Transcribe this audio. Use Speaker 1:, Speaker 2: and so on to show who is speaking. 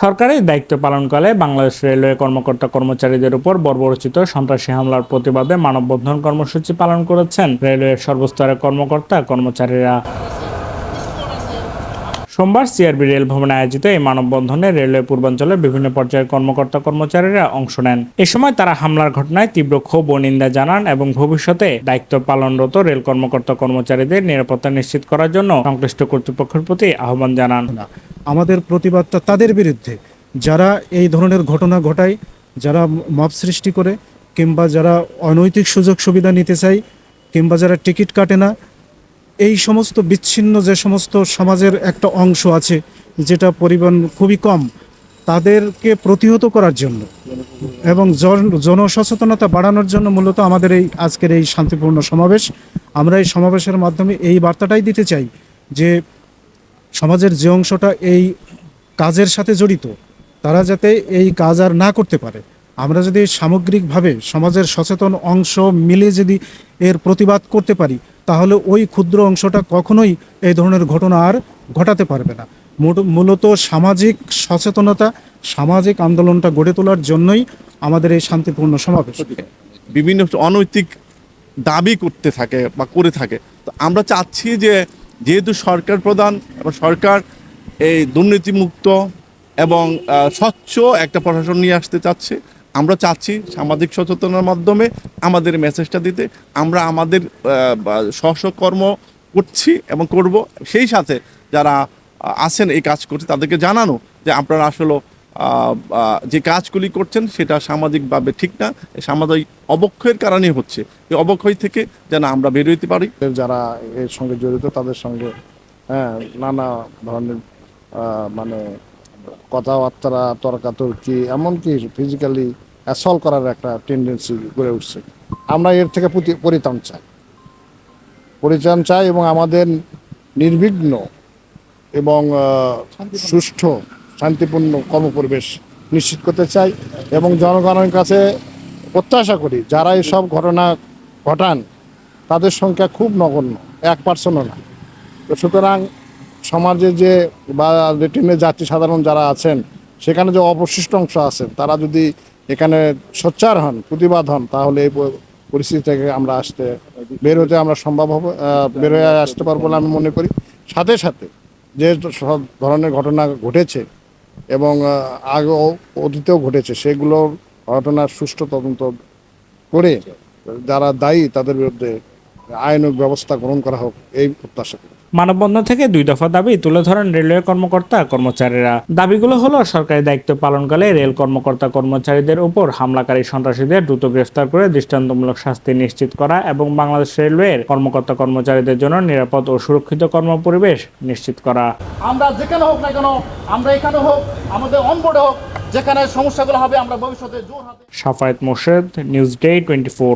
Speaker 1: সরকারি দায়িত্ব পালনকালে বাংলাদেশ রেলওয়ে কর্মকর্তা কর্মচারীদের উপর বর্বরচিত সন্ত্রাসী হামলার প্রতিবাদে মানববন্ধন কর্মসূচি পালন করেছেন রেলওয়ের সর্বস্তরের কর্মকর্তা কর্মচারীরা। সোমবার সিআরবি রেল ভবনে আয়োজিত এই মানববন্ধনে রেলওয়ে পূর্বাঞ্চলের বিভিন্ন পর্যায়ের কর্মকর্তা কর্মচারীরা অংশ নেন। এ সময় তারা হামলার ঘটনায় তীব্র ক্ষোভ ও নিন্দা জানান এবং ভবিষ্যতে দায়িত্ব পালনরত রেল কর্মকর্তা কর্মচারীদের নিরাপত্তা নিশ্চিত করার জন্য সংশ্লিষ্ট কর্তৃপক্ষের প্রতি আহ্বান জানান।
Speaker 2: আমাদের প্রতিবাদটা তাদের বিরুদ্ধে যারা এই ধরনের ঘটনা ঘটায়, যারা মব সৃষ্টি করে, কিংবা যারা অনৈতিক সুযোগ সুবিধা নিতে চায়, কিংবা যারা টিকিট কাটে না, এই সমস্ত বিচ্ছিন্ন যে সমস্ত সমাজের একটা অংশ আছে যেটা পরিমাণ খুবই কম, তাদেরকে প্রতিহত করার জন্য এবং জনসচেতনতা বাড়ানোর জন্য মূলত আমাদের এই আজকের এই শান্তিপূর্ণ সমাবেশ। আমরা এই সমাবেশের মাধ্যমে এই বার্তাটাই দিতে চাই যে সমাজের যে অংশটা এই কাজের সাথে জড়িত তারা যাতে এই কাজ আর না করতে পারে। আমরা যদি সামগ্রিকভাবে সমাজের সচেতন অংশ মিলে যদি এর প্রতিবাদ করতে পারি, তাহলে ওই ক্ষুদ্র অংশটা কখনোই এই ধরনের ঘটনা আর ঘটাতে পারবে না। মূলত সামাজিক সচেতনতা, সামাজিক আন্দোলনটা গড়ে তোলার জন্যই আমাদের এই শান্তিপূর্ণ সমাবেশ।
Speaker 3: বিভিন্ন অনৈতিক দাবি করতে থাকে বা করে থাকে, তো আমরা চাচ্ছি যে যেহেতু সরকার প্রধান এবং সরকার এই দুর্নীতিমুক্ত এবং স্বচ্ছ একটা প্রশাসন নিয়ে আসতে চাচ্ছে, আমরা চাচ্ছি সামাজিক সচেতনার মাধ্যমে আমাদের মেসেজটা দিতে। আমরা আমাদের কর্ম করছি এবং করব, সেই সাথে যারা আছেন এই কাজ করছে তাদেরকে জানানো যে আপনারা আসলে যে কাজগুলি করছেন সেটা সামাজিকভাবে ঠিক না, সামাজিক অবক্ষয়ের কারণে হচ্ছে। এই অবক্ষয় থেকে যেন আমরা বের হইতে পারি।
Speaker 4: যারা এর সঙ্গে জড়িত তাদের সঙ্গে নানা ধরনের মানে কথাবার্তা, তর্কাতর্কি, এমনকি ফিজিক্যালি অ্যাসল্ট করার একটা টেন্ডেন্সি গড়ে উঠছে। আমরা এর থেকে পরিত্রাণ চাই এবং আমাদের নির্বিঘ্ন এবং সুষ্ঠু শান্তিপূর্ণ কর্মপরিবেশ নিশ্চিত করতে চাই এবং জনগণের কাছে প্রত্যাশা করি যারা এসব ঘটনা ঘটান তাদের সংখ্যা খুব নগণ্য, 1%ও না। তো সুতরাং সমাজে যে বা রিটেনের যাত্রী সাধারণ যারা আছেন সেখানে যে অবশিষ্ট অংশ আছেন তারা যদি এখানে সোচ্চার হন, প্রতিবাদ হন, তাহলে এই পরিস্থিতি থেকে আমরা বের হতে আমরা সম্ভব হবে, বের হয়ে আসতে পারবো বলে আমি মনে করি। সাথে সাথে যে সব ধরনের ঘটনা ঘটেছে এবং আগে অতীতেও ঘটেছে সেগুলোর ঘটনার সুষ্ঠু তদন্ত করে যারা দায়ী তাদের বিরুদ্ধে আইনক ব্যবস্থা গ্রহণ করা হোক, এই প্রত্যাশা করি।
Speaker 1: মানববন্ধন থেকে 2 দফা দাবি তুলে ধরেন রেলওয়ে কর্মকর্তা কর্মচারীরা। দাবিগুলো হলো সরকারি দায়িত্ব পালনকালে রেল কর্মকর্তা কর্মচারীদের উপর হামলাকারী সন্ত্রাসীদের দ্রুত গ্রেফতার করে দৃষ্টান্তমূলক শাস্তি নিশ্চিত করা এবং বাংলাদেশ রেলওয়ের কর্মকর্তা কর্মচারীদের জন্য নিরাপদ ও সুরক্ষিত কর্মপরিবেশ নিশ্চিত করা।
Speaker 5: আমরা যেখানে হোক না কেন, আমরা এখানে হোক, আমাদের অনবোর্ডে হোক, যেখানে সমস্যাগুলো হবে আমরা ভবিষ্যতে জোর হাতে।
Speaker 1: Safayet Morshed, news day 24।